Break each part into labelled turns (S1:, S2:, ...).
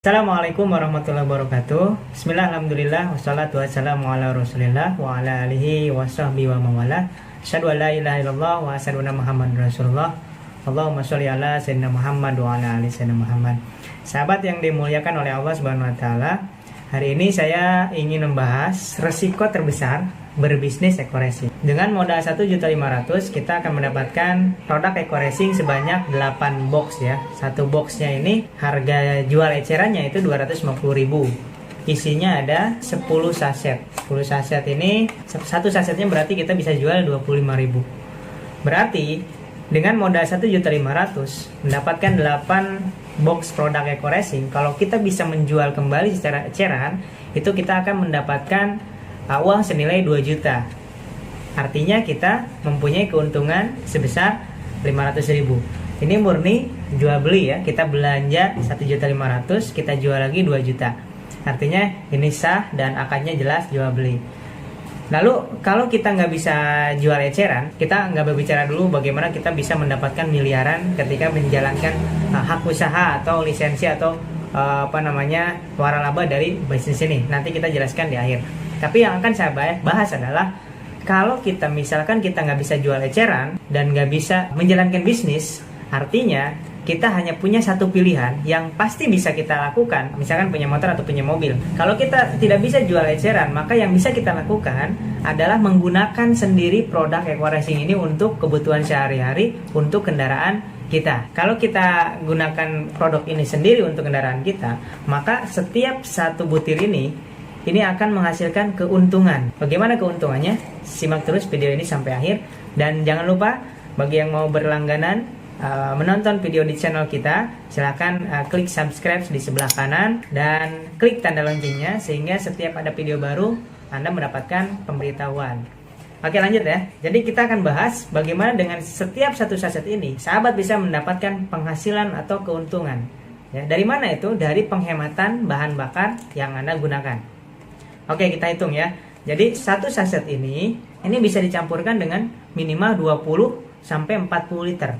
S1: Assalamualaikum warahmatullahi wabarakatuh. Bismillah, alhamdulillah, wassalatu wassalamu ala rasulillah wa ala alihi wa sahbihi wa mawala. Asyhadu an la ilaha illallah wa asyhadu anna Muhammadar Rasulullah. Allahumma sholli ala sayyidina Muhammad wa ala ali sayyidina Muhammad. Sahabat yang dimuliakan oleh Allah Subhanahu wa taala, hari ini saya ingin membahas resiko terbesar berbisnis eco-racing. Dengan modal 1.500.000 kita akan mendapatkan produk eco-racing sebanyak 8 box ya. Satu boxnya ini harga jual ecerannya itu 250.000. Isinya ada 10 saset. 10 saset ini satu sasetnya berarti kita bisa jual 25.000. Berarti dengan modal 1.500.000 mendapatkan 8 box produk eco-racing, kalau kita bisa menjual kembali secara eceran, itu kita akan mendapatkan uang senilai 2 juta. Artinya kita mempunyai keuntungan sebesar 500.000. Ini murni jual beli ya. Kita belanja 1.500.000, kita jual lagi 2 juta. Artinya ini sah dan akadnya jelas jual beli. Lalu kalau kita nggak bisa jual eceran, kita nggak berbicara dulu bagaimana kita bisa mendapatkan miliaran ketika menjalankan hak usaha atau lisensi atau waralaba dari bisnis ini. Nanti kita jelaskan di akhir. Tapi yang akan saya bahas adalah kalau kita misalkan kita nggak bisa jual eceran dan nggak bisa menjalankan bisnis, artinya kita hanya punya satu pilihan yang pasti bisa kita lakukan, misalkan punya motor atau punya mobil. Kalau kita tidak bisa jual eceran, maka yang bisa kita lakukan adalah menggunakan sendiri produk eco-racing ini untuk kebutuhan sehari-hari, untuk kendaraan kita. Kalau kita gunakan produk ini sendiri untuk kendaraan kita, maka setiap satu butir ini akan menghasilkan keuntungan. Bagaimana keuntungannya? Simak terus video ini sampai akhir. Dan jangan lupa bagi yang mau berlangganan menonton video di channel kita, silahkan klik subscribe di sebelah kanan dan klik tanda loncengnya sehingga setiap ada video baru Anda mendapatkan pemberitahuan. Oke, lanjut ya. Jadi kita akan bahas bagaimana dengan setiap satu saset ini sahabat bisa mendapatkan penghasilan atau keuntungan. Ya, dari mana itu? Dari penghematan bahan bakar yang Anda gunakan. Oke, kita hitung ya. Jadi satu saset ini bisa dicampurkan dengan minimal 20 sampai 40 liter.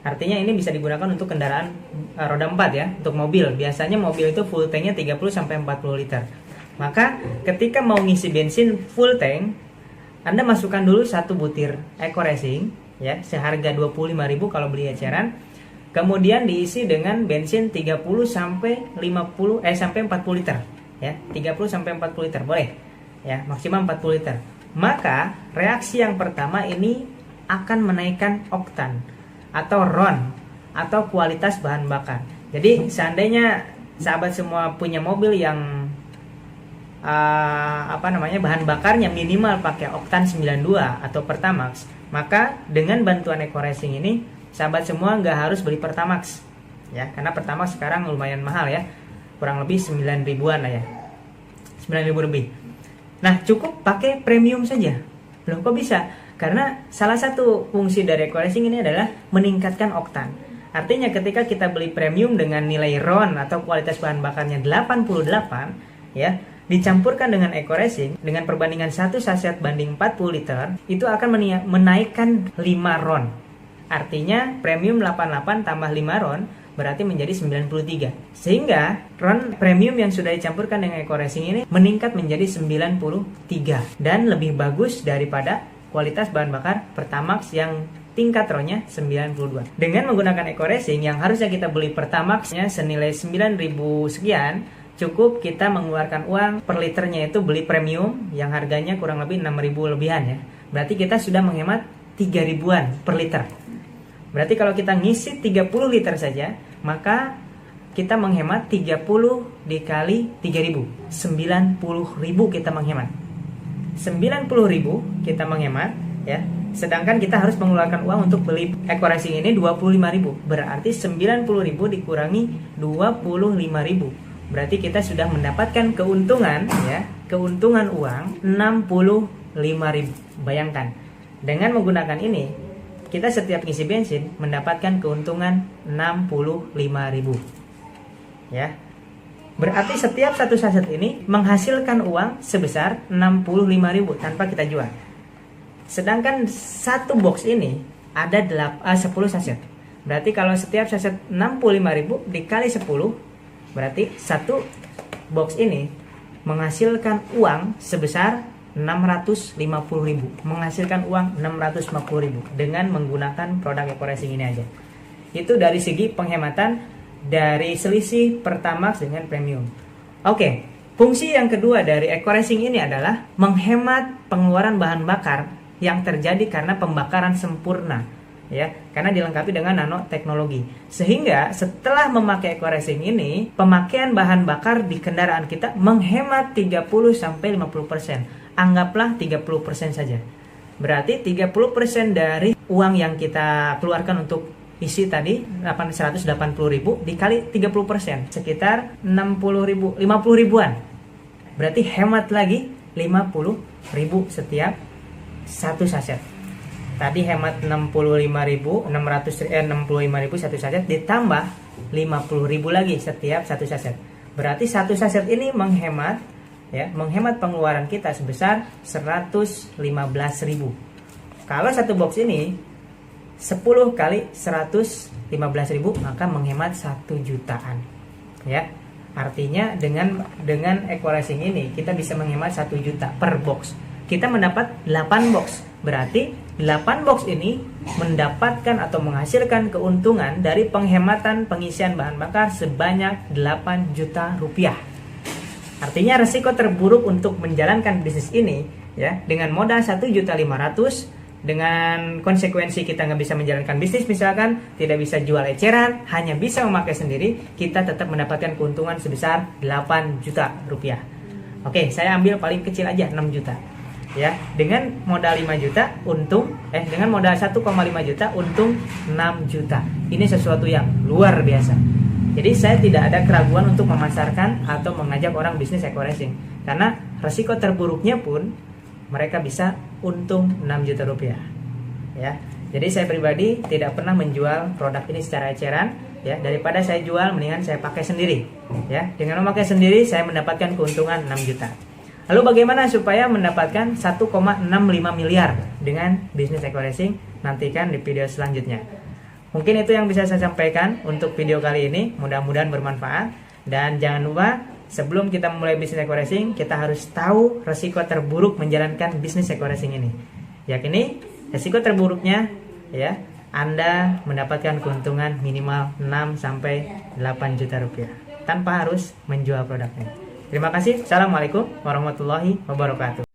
S1: Artinya ini bisa digunakan untuk kendaraan roda 4 ya, untuk mobil. Biasanya mobil itu full tanknya 30 sampai 40 liter. Maka ketika mau ngisi bensin full tank, Anda masukkan dulu satu butir eco-racing ya, seharga 25.000 kalau beli eceran. Kemudian diisi dengan bensin 30 sampai 40 liter. Ya, 30 sampai 40 liter boleh. Ya, maksimal 40 liter. Maka reaksi yang pertama ini akan menaikkan oktan atau RON atau kualitas bahan bakar. Jadi seandainya sahabat semua punya mobil yang bahan bakarnya minimal pakai oktan 92 atau Pertamax, maka dengan bantuan eco-racing ini sahabat semua nggak harus beli Pertamax. Ya, karena Pertamax sekarang lumayan mahal ya. Kurang lebih 9 ribuan lah ya, 9 ribu lebih. Nah, cukup pakai premium saja. Loh, kok bisa? Karena salah satu fungsi dari eco-racing ini adalah meningkatkan oktan. Artinya ketika kita beli premium dengan nilai RON atau kualitas bahan bakarnya 88 ya, dicampurkan dengan eco-racing dengan perbandingan 1 saset banding 40 liter, itu akan menaikkan 5 RON. Artinya premium 88 tambah 5 RON berarti menjadi 93. Sehingga RON premium yang sudah dicampurkan dengan eco-racing ini meningkat menjadi 93 dan lebih bagus daripada kualitas bahan bakar Pertamax yang tingkat RON-nya 92. Dengan menggunakan eco-racing yang harusnya kita beli Pertamax-nya senilai 9.000 sekian, cukup kita mengeluarkan uang per liternya itu beli premium yang harganya kurang lebih 6.000 lebihan ya. Berarti kita sudah menghemat 3 ribuan per liter. Berarti kalau kita ngisi 30 liter saja, maka kita menghemat 30 dikali 3.000. 90.000 kita menghemat. 90.000 kita menghemat ya. Sedangkan kita harus mengeluarkan uang untuk beli eco-racing ini 25.000. Berarti 90.000 dikurangi 25.000. Berarti kita sudah mendapatkan keuntungan ya, keuntungan uang 65.000. Bayangkan, dengan menggunakan ini kita setiap ngisi bensin mendapatkan keuntungan 65.000. Ya. Berarti setiap satu saset ini menghasilkan uang sebesar 65.000 tanpa kita jual. Sedangkan satu box ini ada 10 saset. Berarti kalau setiap saset 65.000 dikali 10 Berarti satu box ini menghasilkan uang sebesar 650.000, menghasilkan uang 650.000 dengan menggunakan produk Eco-Racing ini aja. Itu dari segi penghematan dari selisih Pertamax dengan Premium. Oke, fungsi yang kedua dari Eco-Racing ini adalah menghemat pengeluaran bahan bakar yang terjadi karena pembakaran sempurna, ya, karena dilengkapi dengan nanoteknologi. Sehingga setelah memakai Eco-Racing ini, pemakaian bahan bakar di kendaraan kita menghemat 30-50%. Anggaplah 30% saja. Berarti 30% dari uang yang kita keluarkan untuk isi tadi 180.000 dikali 30%, sekitar 60.000, 50 ribuan. Berarti hemat lagi 50.000 setiap satu saset. Tadi hemat 65.000 satu saset, ditambah 50.000 lagi setiap satu saset. Berarti satu saset ini menghemat, ya, menghemat pengeluaran kita sebesar 115.000. Kalau satu box ini 10 kali 115.000, maka menghemat 1 jutaan, ya. Artinya dengan Eco-Racing ini kita bisa menghemat 1 juta per box. Kita mendapat 8 box. Berarti 8 box ini mendapatkan atau menghasilkan keuntungan dari penghematan pengisian bahan bakar sebanyak 8 juta rupiah. Artinya resiko terburuk untuk menjalankan bisnis ini, ya, dengan modal 1.500.000, dengan konsekuensi kita nggak bisa menjalankan bisnis, misalkan tidak bisa jual eceran, hanya bisa memakai sendiri, kita tetap mendapatkan keuntungan sebesar 8 juta rupiah. Oke, saya ambil paling kecil aja 6 juta. Ya, dengan modal 5 juta untung, dengan modal 1,5 juta untung 6 juta. Ini sesuatu yang luar biasa. Jadi saya tidak ada keraguan untuk memasarkan atau mengajak orang bisnis Eco-Racing, karena resiko terburuknya pun mereka bisa untung 6 juta rupiah, ya. Jadi saya pribadi tidak pernah menjual produk ini secara eceran, ya. Daripada saya jual, mendingan saya pakai sendiri, ya. Dengan memakai sendiri saya mendapatkan keuntungan 6 juta. Lalu bagaimana supaya mendapatkan 1,65 miliar dengan bisnis Eco-Racing? Nantikan di video selanjutnya. Mungkin itu yang bisa saya sampaikan untuk video kali ini. Mudah-mudahan bermanfaat. Dan jangan lupa, sebelum kita memulai bisnis Eco-Racing, kita harus tahu resiko terburuk menjalankan bisnis Eco-Racing ini. Yakini resiko terburuknya, ya, Anda mendapatkan keuntungan minimal 6-8 juta rupiah tanpa harus menjual produknya. Terima kasih. Assalamualaikum warahmatullahi wabarakatuh.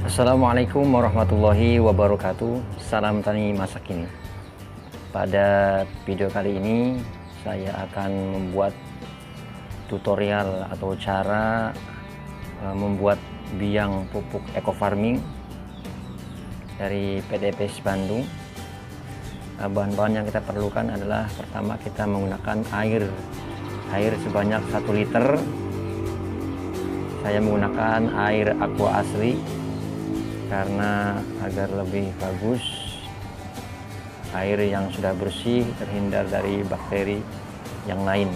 S2: Assalamualaikum warahmatullahi wabarakatuh. Salam tani masa kini. Pada video kali ini saya akan membuat tutorial atau cara membuat biang pupuk eco farming dari PT PES Bandung. Bahan-bahan yang kita perlukan adalah, pertama kita menggunakan air sebanyak 1 liter. Saya menggunakan air aqua asli karena agar lebih bagus, air yang sudah bersih, terhindar dari bakteri yang lain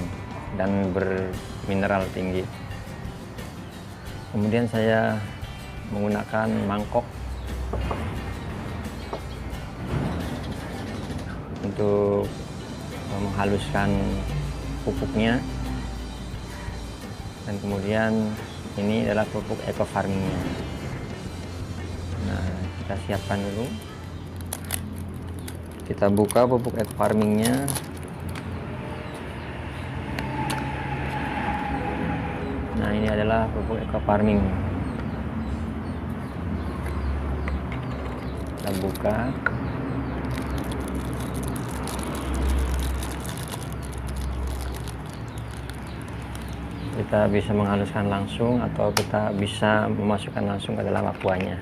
S2: dan bermineral tinggi. Kemudian saya menggunakan mangkok untuk menghaluskan pupuknya, dan kemudian ini adalah pupuk eco farmingnya. Nah, kita siapkan dulu. Kita buka pupuk eco farmingnya. Nah, ini adalah pupuk eco farming. Kita buka. Kita bisa menghaluskan langsung atau kita bisa memasukkan langsung ke dalam aquanya.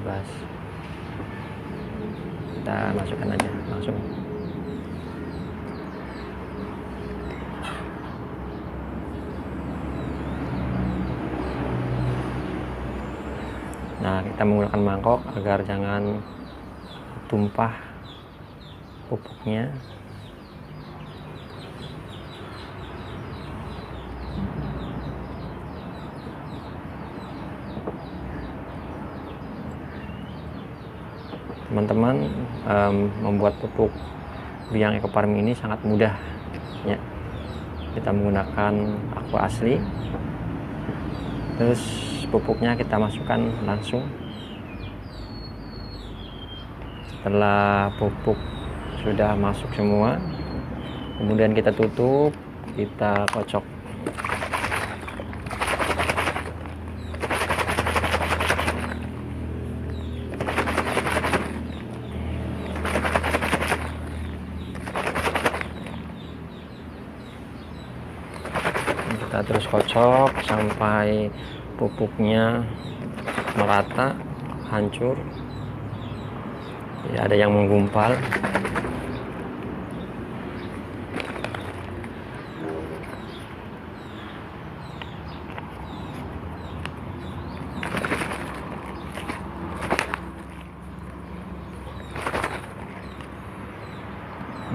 S2: Bebas. Kita masukkan aja langsung. Nah, kita menggunakan mangkok agar jangan tumpah pupuknya. teman-teman, membuat pupuk biang ekofarming ini sangat mudah ya. Kita menggunakan aqua asli, terus pupuknya kita masukkan langsung. Setelah pupuk sudah masuk semua, kemudian kita tutup, kita kocok. Kita terus kocok sampai pupuknya merata, hancur, tidak ada yang menggumpal.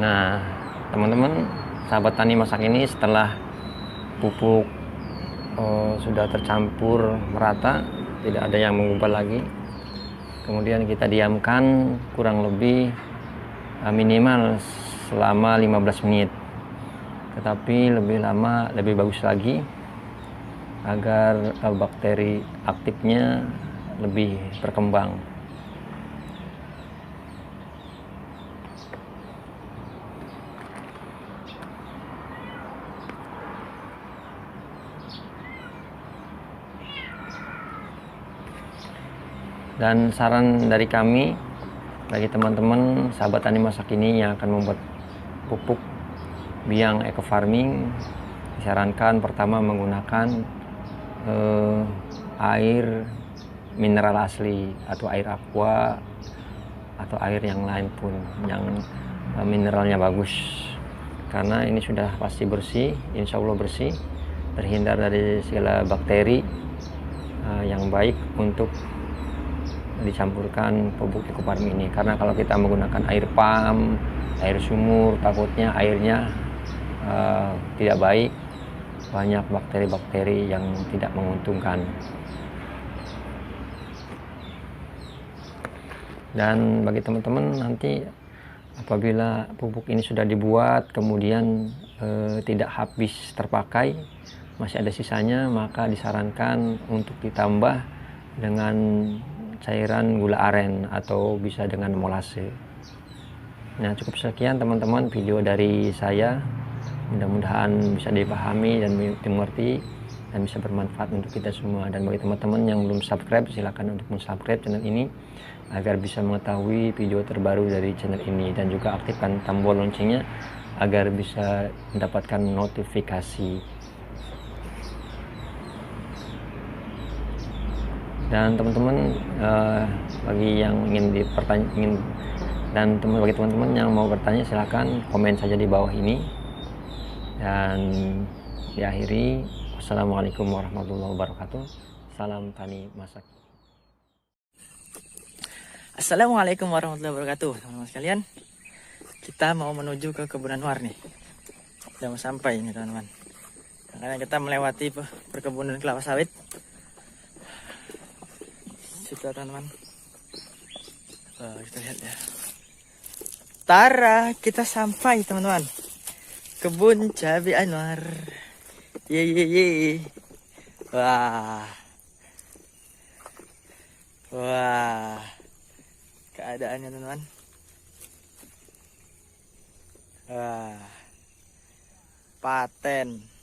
S2: Nah, teman-teman, sahabat tani masak ini, setelah pupuk sudah tercampur merata, tidak ada yang menggumpal lagi, kemudian kita diamkan kurang lebih minimal selama 15 menit, tetapi lebih lama lebih bagus lagi agar bakteri aktifnya lebih berkembang. Dan saran dari kami bagi teman-teman sahabat tani masak ini yang akan membuat pupuk biang ekofarming, disarankan pertama menggunakan air mineral asli atau air aqua atau air yang lain pun yang mineralnya bagus, karena ini sudah pasti bersih, insya Allah bersih, terhindar dari segala bakteri yang baik untuk dicampurkan pupuk ekofarming ini. Karena kalau kita menggunakan air pam, air sumur, takutnya airnya tidak baik, banyak bakteri-bakteri yang tidak menguntungkan. Dan bagi teman-teman, nanti apabila pupuk ini sudah dibuat kemudian tidak habis terpakai, masih ada sisanya, maka disarankan untuk ditambah dengan cairan gula aren atau bisa dengan molase. Nah, cukup sekian teman-teman video dari saya, mudah-mudahan bisa dipahami dan dimengerti dan bisa bermanfaat untuk kita semua. Dan bagi teman-teman yang belum subscribe, silakan untuk subscribe channel ini agar bisa mengetahui video terbaru dari channel ini, dan juga aktifkan tombol loncengnya agar bisa mendapatkan notifikasi. Dan teman-teman, bagi yang ingin bagi teman-teman yang mau bertanya, silakan komen saja di bawah ini. Dan diakhiri, wassalamualaikum warahmatullahi wabarakatuh. Salam tani masak.
S1: Assalamualaikum warahmatullahi wabarakatuh, teman-teman sekalian. Kita mau menuju ke kebun Anwar nih. Sudah mau sampai ini teman-teman. Karena kita melewati perkebunan kelapa sawit. Situ teman-teman. Kita lihat ya. Tara, kita sampai teman-teman. Kebun cabai Anwar. Ye. Wah. Keadaannya teman-teman. Wah. Paten.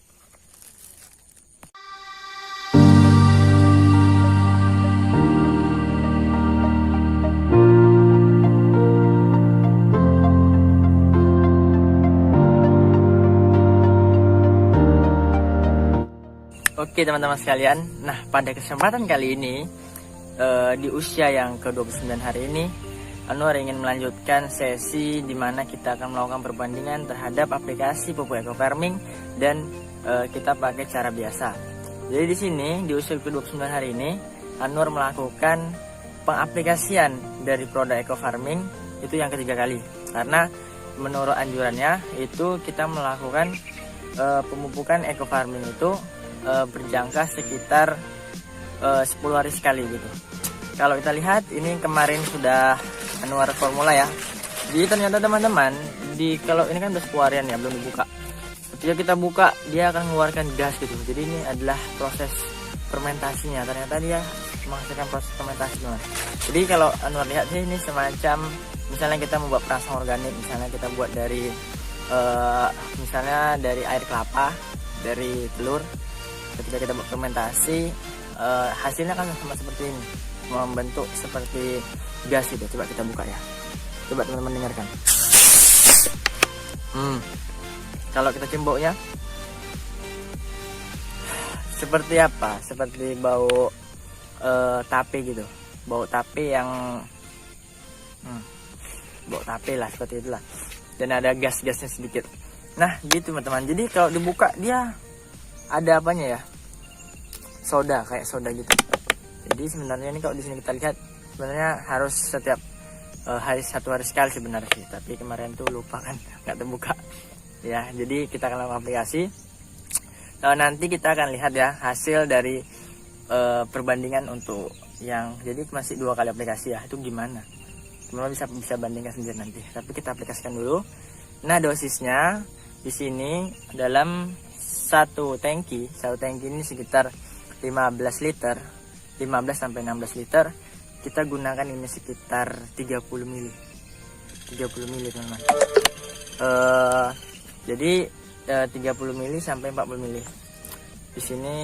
S1: Oke teman-teman sekalian, nah pada kesempatan kali ini di usia yang ke-29 hari ini, Anwar ingin melanjutkan sesi di mana kita akan melakukan perbandingan terhadap aplikasi pupuk ekofarming dan kita pakai cara biasa. Jadi di sini di usia ke-29 hari ini, Anwar melakukan pengaplikasian dari produk ekofarming itu yang ketiga kali. Karena menurut anjurannya itu kita melakukan pemupukan ekofarming itu berjangka sekitar 10 hari sekali gitu. Kalau kita lihat ini kemarin sudah
S3: Anwar formula ya. Jadi ternyata teman-teman, kalau ini kan udah sekuarian ya, belum dibuka. Ketika kita buka, dia akan mengeluarkan gas gitu. Jadi ini adalah proses fermentasinya. Ternyata dia menghasilkan proses fermentasi, teman. Jadi kalau Anwar lihat sih, ini semacam misalnya kita membuat perangsang organik, misalnya kita buat dari misalnya dari air kelapa, dari telur. Ketika kita buat fermentasi, hasilnya kan sama seperti ini, membentuk seperti gas gitu. Coba kita buka ya. Coba teman-teman dengarkan. Kalau kita cimboknya seperti apa? Seperti bau tape gitu. Bau tape yang bau tape lah, seperti itulah. Dan ada gas-gasnya sedikit. Nah, gitu teman-teman. Jadi kalau dibuka dia ada apanya ya? Soda, kayak soda gitu. Jadi sebenarnya ini kalau di sini kita lihat, sebenarnya harus setiap satu hari sekali sebenarnya sih. Tapi kemarin tuh lupa kan, nggak terbuka. Ya, jadi kita akan lakukan aplikasi. Nanti kita akan lihat ya hasil dari perbandingan untuk yang, jadi masih 2 kali aplikasi ya. Itu gimana? Teman-teman bisa bandingkan sendiri nanti. Tapi kita aplikasikan dulu. Nah, dosisnya di sini dalam satu tangki ini sekitar 15 liter, 15 sampai 16 liter. Kita gunakan ini sekitar 30 mili. 30 mili, teman-teman. Jadi 30 mili sampai 40 mili. Di sini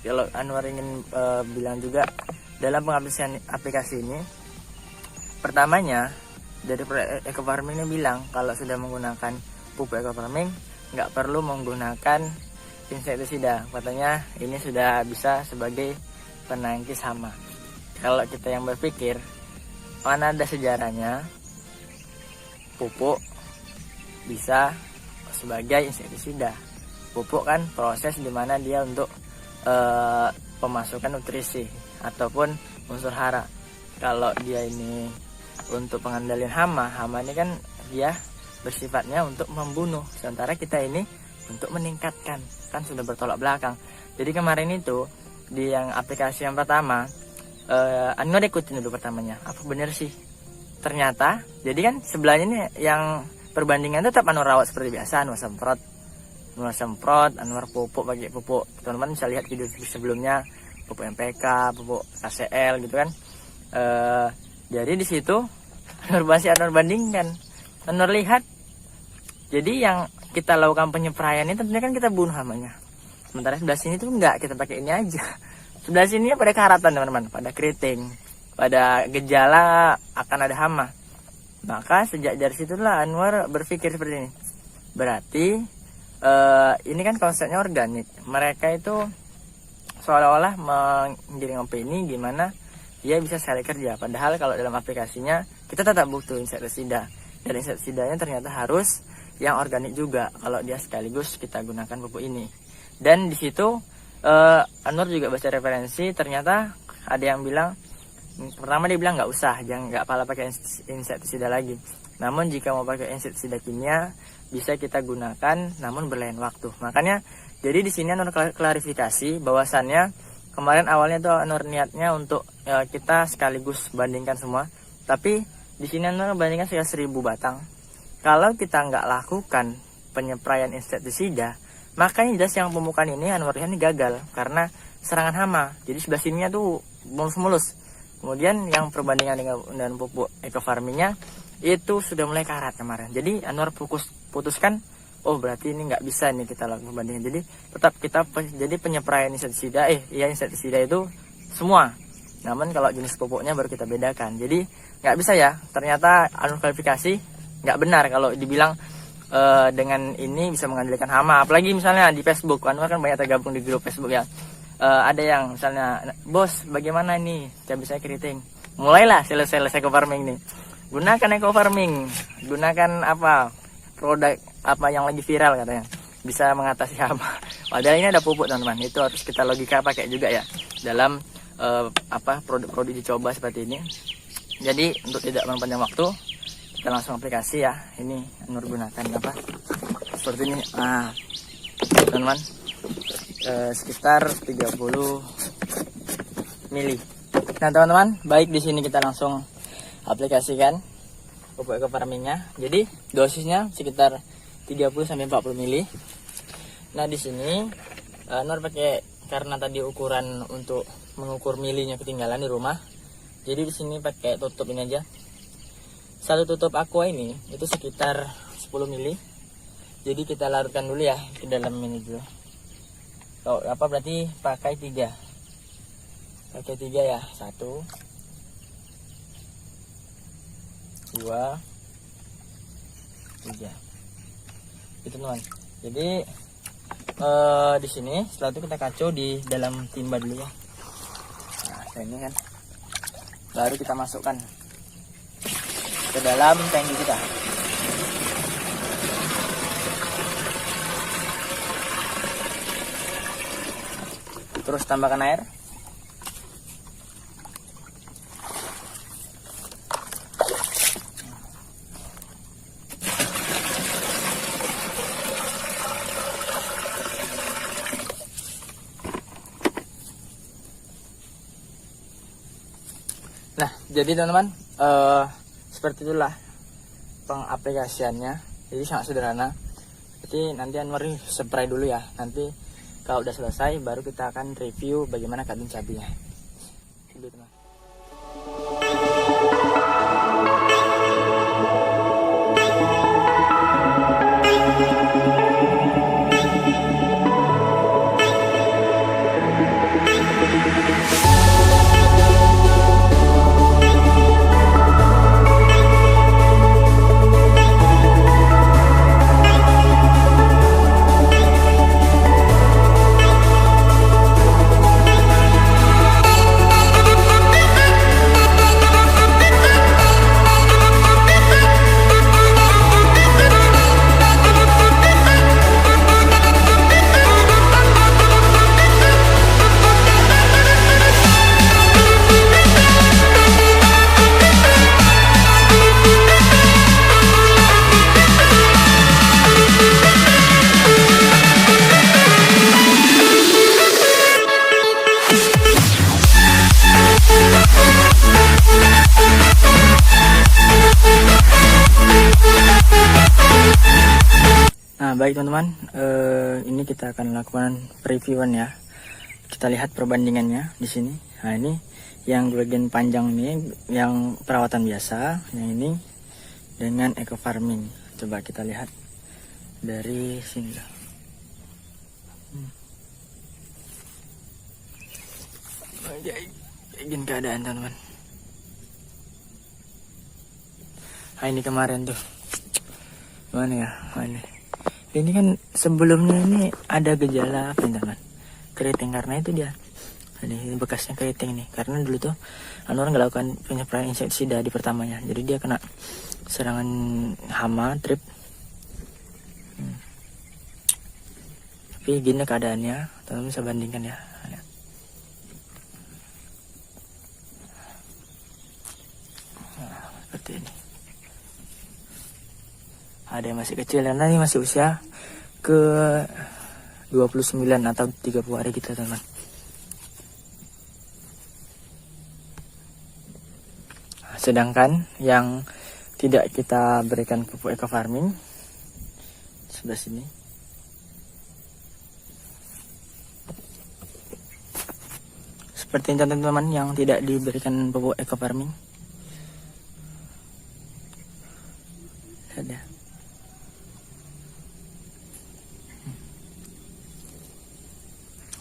S3: kalau Anwar ingin bilang juga dalam pengaplikasian aplikasi ini, pertamanya dari Eco Farming ini bilang kalau sudah menggunakan pupuk Eco Farming nggak perlu menggunakan insektisida. Katanya ini sudah bisa sebagai penangkis hama. Kalau kita yang berpikir, mana ada sejarahnya pupuk bisa sebagai insektisida. Pupuk kan proses dimana dia untuk pemasukan nutrisi ataupun unsur hara. Kalau dia ini untuk pengendalian hama ini kan dia bersifatnya untuk membunuh, sementara kita ini untuk meningkatkan, kan sudah bertolak belakang. Jadi kemarin itu di yang aplikasi yang pertama, Anwar ikutin dulu pertamanya, apa bener sih? Ternyata, jadi kan sebelahnya ini yang perbandingan tetap Anwar rawat seperti biasa, Anwar semprot, Anwar pupuk, pakai pupuk. Teman-teman bisa lihat video sebelumnya, pupuk MPK, pupuk KCL gitu kan. Jadi di situ Anwar bandingkan, Anwar lihat. Jadi yang kita lakukan penyepraian ini tentunya kan kita bunuh hamanya. Sementara sebelah sini tuh enggak, kita pakai ini aja. Sebelah sini pada karatan teman-teman, pada keriting, pada gejala akan ada hama. Maka sejak dari situlah Anwar berpikir seperti ini. Berarti ini kan konsepnya organik. Mereka itu seolah-olah menggiring opini gimana dia bisa sekali kerja. Padahal kalau dalam aplikasinya kita tetap butuh insektisida. Dan insektisidanya ternyata harus yang organik juga kalau dia sekaligus kita gunakan pupuk ini. Dan di situ Anwar juga baca referensi, ternyata ada yang bilang, pertama dia bilang nggak usah, jangan, nggak pala pakai insektisida lagi. Namun jika mau pakai insektisida kimia bisa kita gunakan, namun berlain waktu. Makanya jadi di sini Anwar klarifikasi bahwasannya kemarin awalnya tuh Anwar niatnya untuk kita sekaligus bandingkan semua, tapi di sini Anwar bandingkan sekitar 1000 batang. Kalau kita nggak lakukan penyepraian insektisida, maka yang jelas yang pemupukan ini Anwar lihat ini gagal karena serangan hama. Jadi sebelah sininya tuh mulus-mulus. Kemudian yang perbandingan dengan pupuk Eco Farmingnya itu sudah mulai karat kemarin. Jadi Anwar putuskan, oh berarti ini nggak bisa nih kita lakukan perbandingan. Jadi tetap kita jadi penyepraian insektisida, insektisida itu semua. Namun kalau jenis pupuknya baru kita bedakan. Jadi nggak bisa ya. Ternyata Anwar klarifikasi nggak benar kalau dibilang dengan ini bisa mengendalikan hama. Apalagi misalnya di Facebook, Anwar kan banyak tergabung di grup Facebook ya. Ada yang misalnya, bos bagaimana nih cabai saya keriting, mulailah sales Eco Farming nih, gunakan Eco Farming, gunakan apa produk apa yang lagi viral katanya bisa mengatasi hama. Padahal ini ada pupuk teman-teman, itu harus kita logika pakai juga ya dalam produk-produk dicoba seperti ini. Jadi untuk tidak mempanjang waktu, kita langsung aplikasi ya. Ini Anwar gunakan apa seperti ini, teman-teman, sekitar 30 mili. Nah teman-teman, baik di sini kita langsung aplikasikan pupuk eco farmingnya. Jadi dosisnya sekitar 30-40 ml. Nah di sini Anwar pakai, karena tadi ukuran untuk mengukur milinya ketinggalan di rumah. Jadi di sini pakai tutup ini aja. Satu tutup aqua ini itu sekitar 10 ml. Jadi kita larutkan dulu ya ke dalam ini dulu. Oh, apa berarti pakai 3. Pakai 3 ya. 1 2 3. Itu teman. Jadi di sini setelah itu kita kacau di dalam timba dulu ya. Nah, ini kan baru kita masukkan ke dalam tangki kita. Terus tambahkan air. Nah, jadi teman-teman, seperti itulah pengaplikasiannya. Jadi sangat sederhana. Jadi nanti Anwar spray dulu ya. Nanti kalau udah selesai baru kita akan review bagaimana kandung cabenya. Dulu teman. Baik teman-teman, ini kita akan lakukan reviewan ya. Kita lihat perbandingannya di sini. Nah ini yang bagian panjang ini yang perawatan biasa, yang ini dengan eco farming. Coba kita lihat dari sini. Begini keadaan teman-teman. Nah ini kemarin tuh, mana ya? Mana? Ini kan sebelumnya ini ada gejala apa teman? Keriting, karena itu dia. Ini bekasnya keriting nih. Karena dulu tuh Anwar nggak lakukan penyemprotan insektisida di pertamanya. Jadi dia kena serangan hama, trip. Tapi gini keadaannya, teman-teman bisa bandingkan ya. Nah, seperti ini. Ada yang masih kecil, karena ini masih usia ke 29 atau 30 hari kita teman. Sedangkan yang tidak kita berikan pupuk eco farming sebelah sini. Seperti teman-teman yang tidak diberikan pupuk eco farming. Lihat ya.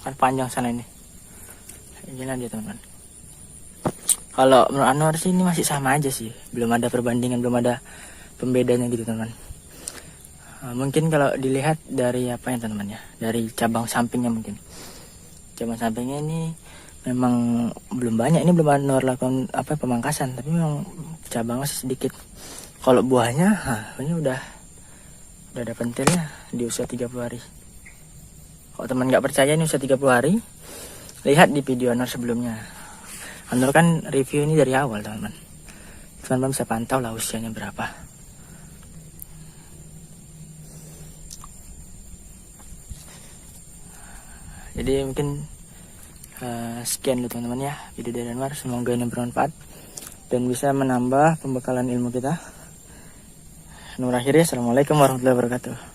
S3: Kan panjang sana ini. Ini dia teman-teman. Kalau menurut Anwar sih ini masih sama aja sih, belum ada perbandingan, belum ada pembedanya gitu teman-teman. Mungkin kalau dilihat dari apa ya teman-teman ya, dari cabang sampingnya mungkin. Cabang sampingnya ini memang belum banyak, ini belum Anwar lakukan apa pemangkasan, tapi memang cabang masih sedikit. Kalau buahnya, ini udah ada pentilnya di usia 30 hari. Kalau teman nggak percaya ini usia 30 hari, lihat di video Anwar sebelumnya. Anwar kan review ini dari awal teman-teman. Teman-teman bisa pantau lah usianya berapa. Jadi mungkin sekian dulu teman-teman ya video dari Anwar. Semoga ini bermanfaat. dan bisa menambah pembekalan ilmu kita. Nur akhirnya, assalamualaikum warahmatullahi wabarakatuh.